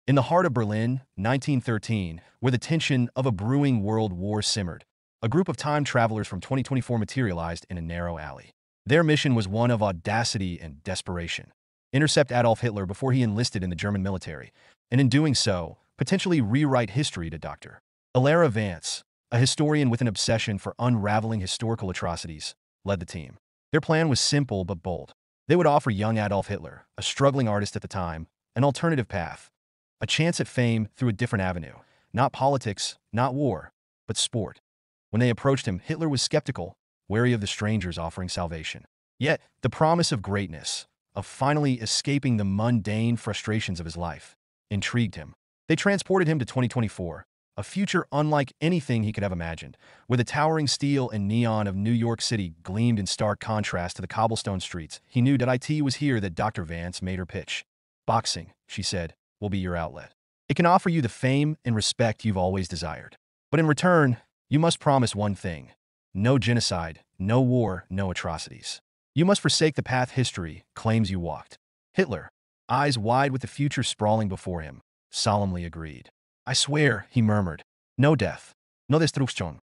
In the heart of Berlin, 1913, where the tension of a brewing world war simmered, a group of time travelers from 2024 materialized in a narrow alley. Their mission was one of audacity and desperation. Intercept Adolf Hitler before he enlisted in the German military, and in doing so, potentially rewrite history to Dr. Alara Vance, a historian with an obsession for unraveling historical atrocities, led the team. Their plan was simple but bold. They would offer young Adolf Hitler, a struggling artist at the time, an alternative path, a chance at fame through a different avenue. Not politics, not war, but sport. When they approached him, Hitler was skeptical, wary of the strangers offering salvation. Yet, the promise of greatness, of finally escaping the mundane frustrations of his life, intrigued him. They transported him to 2024, a future unlike anything he could have imagined, where the towering steel and neon of New York City gleamed in stark contrast to the cobblestone streets. He knew that it was here that Dr. Vance made her pitch. Boxing, she said, will be your outlet. It can offer you the fame and respect you've always desired. But in return, you must promise one thing: no genocide, no war, no atrocities. You must forsake the path history claims you walked. Hitler, eyes wide with the future sprawling before him, solemnly agreed. I swear, he murmured. No death. No destruction.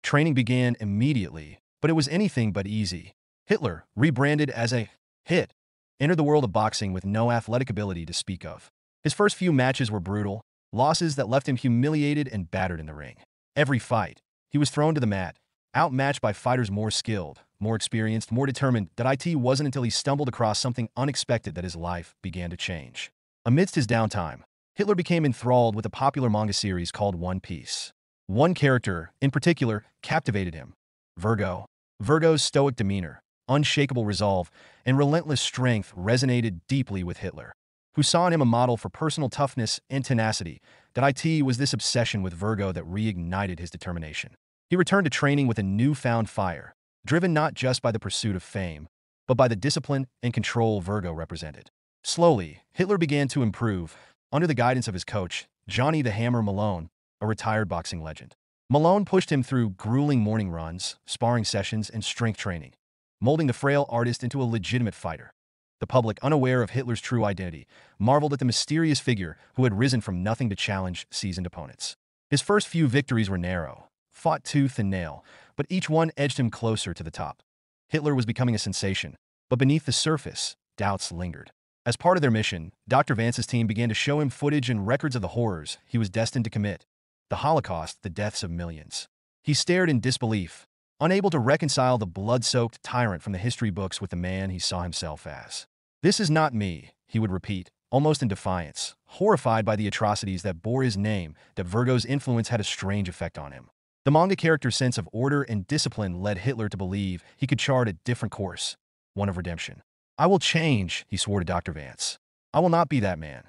Training began immediately, but it was anything but easy. Hitler, rebranded as a hit, entered the world of boxing with no athletic ability to speak of. His first few matches were brutal, losses that left him humiliated and battered in the ring. Every fight, he was thrown to the mat, outmatched by fighters more skilled, more experienced, more determined. It wasn't until he stumbled across something unexpected that his life began to change. Amidst his downtime, Hitler became enthralled with a popular manga series called One Piece. One character, in particular, captivated him: Vergo. Vergo's stoic demeanor, unshakable resolve, and relentless strength resonated deeply with Hitler, who saw in him a model for personal toughness and tenacity. It was this obsession with Vergo that reignited his determination. He returned to training with a newfound fire, driven not just by the pursuit of fame, but by the discipline and control Vergo represented. Slowly, Hitler began to improve, under the guidance of his coach, Johnny the Hammer Malone, a retired boxing legend. Malone pushed him through grueling morning runs, sparring sessions, and strength training, molding the frail artist into a legitimate fighter. The public, unaware of Hitler's true identity, marveled at the mysterious figure who had risen from nothing to challenge seasoned opponents. His first few victories were narrow, fought tooth and nail, but each one edged him closer to the top. Hitler was becoming a sensation, but beneath the surface, doubts lingered. As part of their mission, Dr. Vance's team began to show him footage and records of the horrors he was destined to commit: the Holocaust, the deaths of millions. He stared in disbelief, unable to reconcile the blood-soaked tyrant from the history books with the man he saw himself as. This is not me, he would repeat, almost in defiance, horrified by the atrocities that bore his name. That Vergo's influence had a strange effect on him. The manga character's sense of order and discipline led Hitler to believe he could chart a different course, one of redemption. I will change, he swore to Dr. Vance. I will not be that man.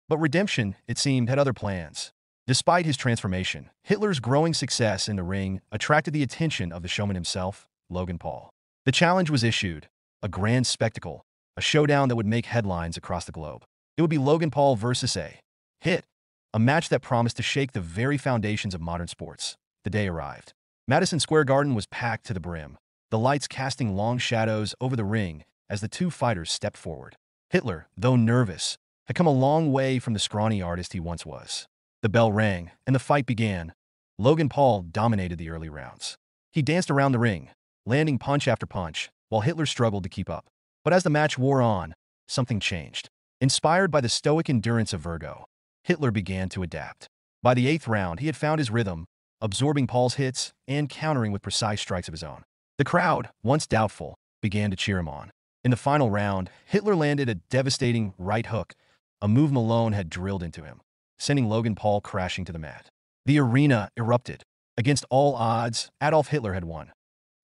But redemption, it seemed, had other plans. Despite his transformation, Hitler's growing success in the ring attracted the attention of the showman himself, Logan Paul. The challenge was issued: a grand spectacle, a showdown that would make headlines across the globe. It would be Logan Paul versus a hit, a match that promised to shake the very foundations of modern sports. The day arrived. Madison Square Garden was packed to the brim, the lights casting long shadows over the ring as the two fighters stepped forward. Hitler, though nervous, had come a long way from the scrawny artist he once was. The bell rang, and the fight began. Logan Paul dominated the early rounds. He danced around the ring, landing punch after punch, while Hitler struggled to keep up. But as the match wore on, something changed. Inspired by the stoic endurance of Vergo, Hitler began to adapt. By the 8th round, he had found his rhythm, absorbing Paul's hits and countering with precise strikes of his own. The crowd, once doubtful, began to cheer him on. In the final round, Hitler landed a devastating right hook, a move Malone had drilled into him, sending Logan Paul crashing to the mat. The arena erupted. Against all odds, Adolf Hitler had won.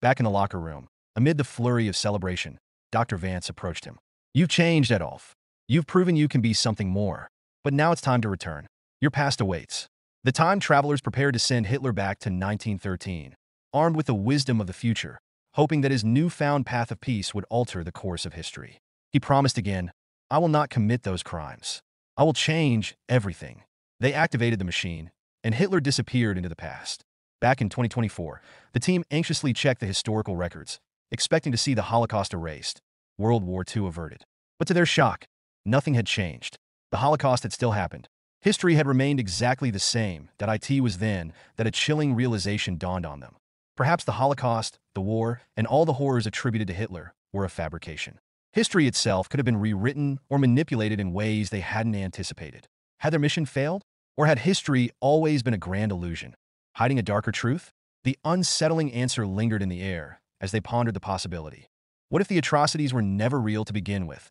Back in the locker room, amid the flurry of celebration, Dr. Vance approached him. You've changed, Adolf. You've proven you can be something more. But now it's time to return. Your past awaits. The time travelers prepared to send Hitler back to 1913, armed with the wisdom of the future, hoping that his newfound path of peace would alter the course of history. He promised again, I will not commit those crimes. I will change everything. They activated the machine, and Hitler disappeared into the past. Back in 2024, the team anxiously checked the historical records, expecting to see the Holocaust erased, World War II averted. But to their shock, nothing had changed. The Holocaust had still happened, History had remained exactly the same, that IT was then, that a chilling realization dawned on them. Perhaps the Holocaust, the war, and all the horrors attributed to Hitler were a fabrication. History itself could have been rewritten or manipulated in ways they hadn't anticipated. Had their mission failed? Or had history always been a grand illusion, hiding a darker truth? The unsettling answer lingered in the air as they pondered the possibility. What if the atrocities were never real to begin with?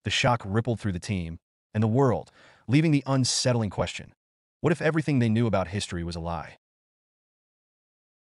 The shock rippled through the team and the world, leaving the unsettling question. What if everything they knew about history was a lie?